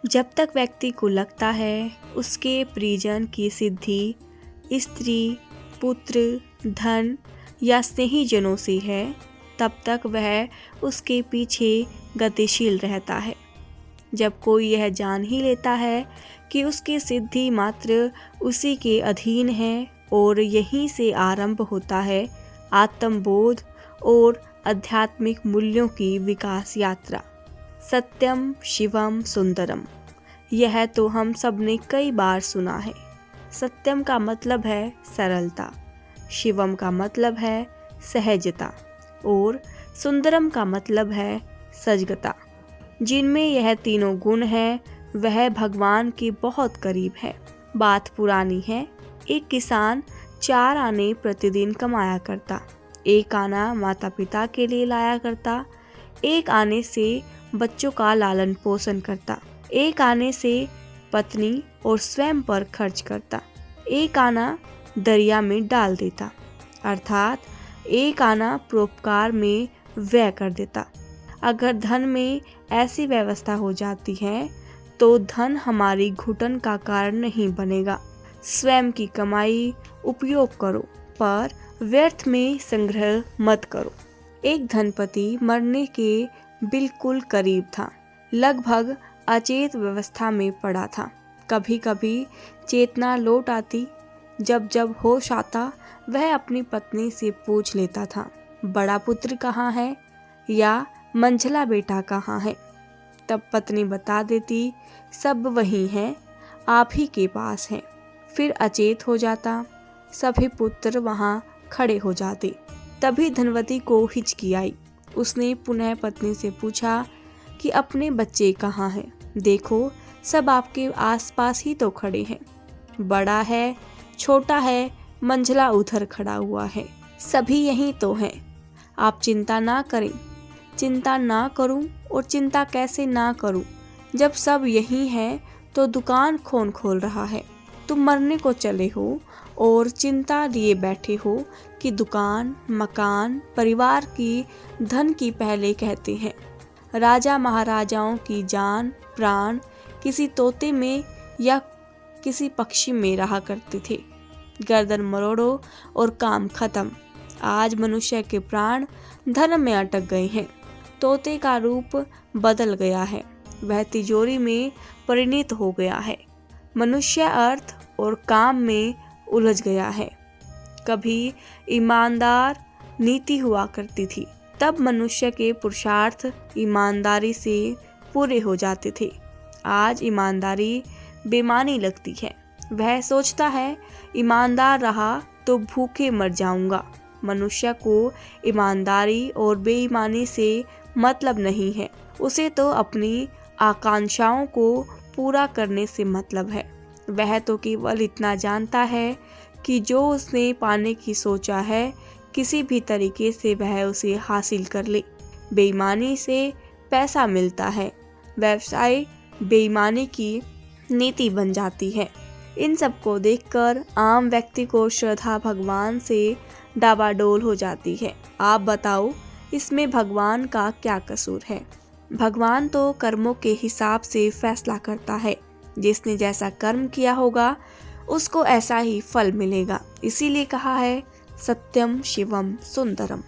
जब तक व्यक्ति को लगता है उसके परिजन की सिद्धि स्त्री, पुत्र, धन या स्नेहीजनों से है, तब तक वह उसके पीछे गतिशील रहता है। जब कोई यह जान ही लेता है कि उसकी सिद्धि मात्र उसी के अधीन है और यहीं से आरंभ होता है आत्मबोध और आध्यात्मिक मूल्यों की विकास यात्रा। सत्यम शिवम सुंदरम, यह तो हम सब ने कई बार सुना है। सत्यम का मतलब है सरलता, शिवम का मतलब है सहजता और सुंदरम का मतलब है सजगता। जिनमें यह तीनों गुण हैं वह भगवान के बहुत करीब है। बात पुरानी है। एक किसान 4 आने प्रतिदिन कमाया करता। 1 आना माता पिता के लिए लाया करता, 1 आने से बच्चों का लालन पोषण करता, 1 आने से पत्नी और स्वयं पर खर्च करता, 1 आना दरिया में डाल देता, अर्थात 1 आना परोपकार में व्यय कर देता। अगर धन में ऐसी व्यवस्था हो जाती है तो धन हमारी घुटन का कारण नहीं बनेगा। स्वयं की कमाई उपयोग करो, पर व्यर्थ में संग्रह मत करो। एक धनपति मरने के बिल्कुल करीब था, लगभग अचेत अवस्था में पड़ा था। कभी कभी चेतना लौट आती। जब जब होश आता वह अपनी पत्नी से पूछ लेता था, बड़ा पुत्र कहाँ है या मंझला बेटा कहाँ है। तब पत्नी बता देती, सब वही है, आप ही के पास है। फिर अचेत हो जाता। सभी पुत्र वहाँ खड़े हो जाते। तभी धनवती को हिचकी आई। उसने पुनः पत्नी से पूछा कि अपने बच्चे कहाँ हैं? देखो, सब आपके आसपास ही तो खड़े हैं। बड़ा है, छोटा है, मंझला उधर खड़ा हुआ है, सभी यही तो हैं। आप चिंता ना करें। चिंता ना करूं और चिंता कैसे ना करूं जब सब यही है तो दुकान कौन खोल रहा है? तुम मरने को चले हो और चिंता लिए बैठे हो कि दुकान, मकान, परिवार की, धन की पहले कहते हैं। राजा महाराजाओं की जान प्राण किसी तोते में या किसी पक्षी में रहा करते थे। गर्दन मरोड़ो और काम खत्म। आज मनुष्य के प्राण धन में अटक गए हैं। तोते का रूप बदल गया है, वह तिजोरी में परिणत हो गया है। मनुष्य अर्थ और काम में उलझ गया है। कभी ईमानदार नीति हुआ करती थी, तब मनुष्य के पुरुषार्थ ईमानदारी से पूरे हो जाते थे। आज ईमानदारी बेईमानी लगती है। वह सोचता है ईमानदार रहा तो भूखे मर जाऊंगा। मनुष्य को ईमानदारी और बेईमानी से मतलब नहीं है, उसे तो अपनी आकांक्षाओं को पूरा करने से मतलब है। वह तो केवल इतना जानता है कि जो उसने पाने की सोचा है किसी भी तरीके से वह उसे हासिल कर ले। बेईमानी से पैसा मिलता है, व्यवसाय बेईमानी की नीति बन जाती है। इन सब को देखकर आम व्यक्ति को श्रद्धा भगवान से डाबाडोल हो जाती है। आप बताओ, इसमें भगवान का क्या कसूर है? भगवान तो कर्मों के हिसाब से फैसला करता है। जिसने जैसा कर्म किया होगा उसको ऐसा ही फल मिलेगा। इसीलिए कहा है सत्यम शिवम सुंदरम।